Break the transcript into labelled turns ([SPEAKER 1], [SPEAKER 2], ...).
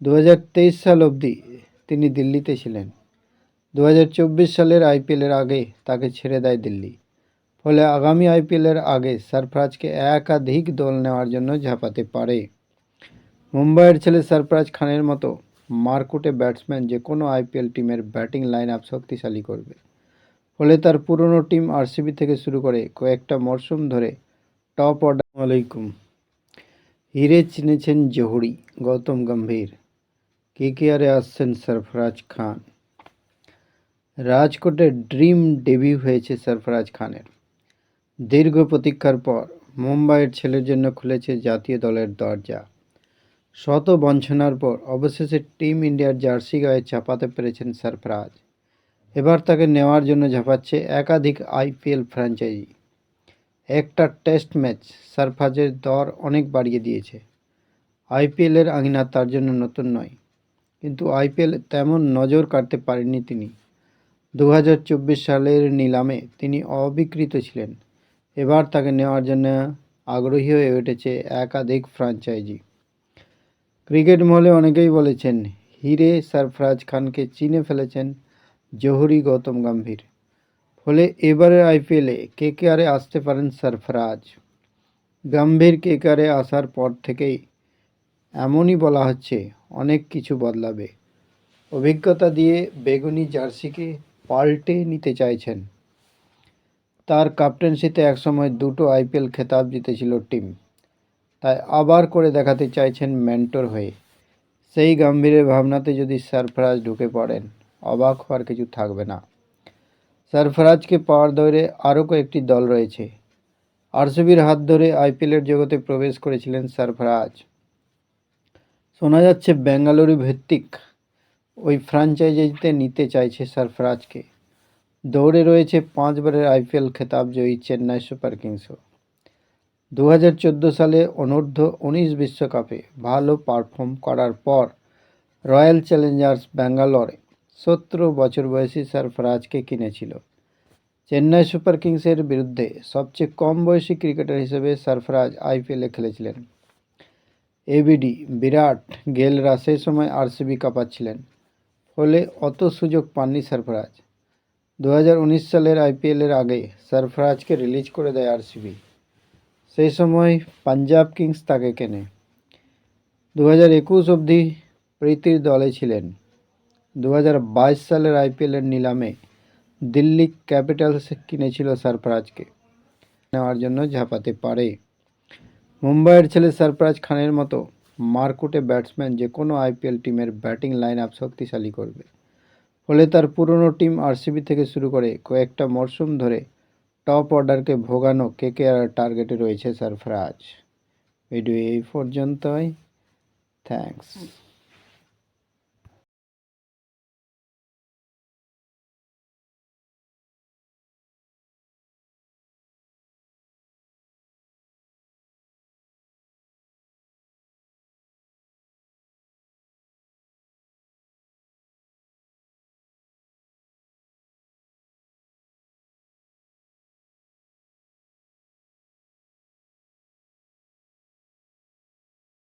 [SPEAKER 1] 2023 সাল অবধি তিনি দিল্লিতে ছিলেন। 2024 সালের আইপিএলের আগে তাকে ছেড়ে দেয় দিল্লি। ফলে আগামী আইপিএলের আগে সরফরাজকে একাধিক দল নেওয়ার জন্য ঝাঁপাতে পারে। মুম্বাইয়ের ছেলে সরফরাজ খানের মতো মারকুটে ব্যাটসম্যান যে কোনো আইপিএল টিমের ব্যাটিং লাইন আপ শক্তিশালী করবে। ফলে তার পুরনো টিম আরসিবি থেকে শুরু করে কয়েকটা মরশুম ধরে টপ অর্ডার। আলাইকুম। হিরে চিনেছেন জহুরি, গৌতম গম্ভীর, কেকেআরে আসছেন সরফরাজ খান। রাজকোটে ড্রিম ডেবিউ হয়েছে সরফরাজ খানের। দীর্ঘ প্রতীক্ষার পর মুম্বাইয়ের ছেলের জন্য খুলেছে জাতীয় দলের দরজা। শত বঞ্চনার পর অবশেষে টিম ইন্ডিয়ার জার্সি গায়ে চাপাতে পেরেছেন সরফরাজ। এবার তাকে নেওয়ার জন্য ঝাঁপাচ্ছে একাধিক আইপিএল ফ্র্যাঞ্চাইজি। একটা টেস্ট ম্যাচ সরফরাজের দর অনেক বাড়িয়ে দিয়েছে। আইপিএলের আঙিনা তার জন্য নতুন নয়, কিন্তু আইপিএল তেমন নজর কাটতে পারেননি তিনি। 2024 সালের নিলামে তিনি অবিকৃত ছিলেন। এবার তাকে নেওয়ার জন্য আগ্রহী হয়ে উঠেছে একাধিক ফ্র্যাঞ্চাইজি। ক্রিকেট মহলে অনেকেই বলেছেন হিরে সরফরাজ খানকে চিনে ফেলেছেন জহুরি, গৌতম গম্ভীর। ফলে এবারের আইপিএলে কেকেআরে আসতে পারেন সরফরাজ। গম্ভীর কেকেআরে আসার পর থেকেই এমনই বলা হচ্ছে অনেক কিছু বদলাবে। অভিজ্ঞতা দিয়ে বেগুনি জার্সিকে পাল্টে নিতে চাইছেন। তার ক্যাপ্টেন্সিতে একসময় দুটো আইপিএল খেতাব জিতেছিল টিম, তাই আবার করে দেখাতে চাইছেন মেন্টর হয়ে। সেই গম্ভীরের ভাবনাতে যদি সরফরাজ ঢুকে পড়েন, অবাক হওয়ার কিছু থাকবে না। সরফরাজকে পাওয়ার দৌড়ে আরও কয়েকটি দল রয়েছে। আরসিবির হাত ধরে আইপিএলের জগতে প্রবেশ করেছিলেন সরফরাজ। শোনা যাচ্ছে বেঙ্গালুরু ভিত্তিক ওই ফ্র্যাঞ্চাইজিতে নিতে চাইছে সরফরাজকে। দৌড়ে রয়েছে 5 বারের আইপিএল খেতাব জয়ী চেন্নাই সুপার কিংসও। 2014 সালে অনূর্ধ্ব-19 বিশ্বকাপে ভালো পারফর্ম করার পর রয়্যাল চ্যালেঞ্জার্স ব্যাঙ্গালোরে 17 বছর বয়সী সরফরাজকে কিনেছিল। চেন্নাই সুপার কিংসের বিরুদ্ধে সবচেয়ে কম বয়সী ক্রিকেটার হিসেবে সরফরাজ আইপিএলে খেলেছিলেন। এবিডি, বিরাট, গেলরা সেই সময় আরসিবি কাঁপাচ্ছিলেন, ফলে অত সুযোগ পাননি সরফরাজ। 2019 সালের আইপিএলের আগে সরফরাজকে রিলিজ করে দেয় আরসিবি। সেই সময় পাঞ্জাব কিংস তাকে কেনে। 2021 অবধি প্রীতির দলে ছিলেন। 2022 সালের আইপিএলের নিলামে দিল্লি ক্যাপিটালস কিনেছিল সরফরাজকে। নেওয়ার জন্য ঝাঁপাতে পারে। মুম্বাইয়ের ছেলে সরফরাজ খানের মতো মারকুটে ব্যাটসম্যান যে কোনো আইপিএল টিমের ব্যাটিং লাইন আপ শক্তিশালী করবে। ফলে তার পুরনো টিম আরসিবি থেকে শুরু করে কয়েকটা মরশুম ধরে টপ অর্ডারকে ভোগানো কেকেআর টার্গেটে রয়েছে সরফরাজ। ভিডিও এই পর্যন্তই। থ্যাঙ্কস।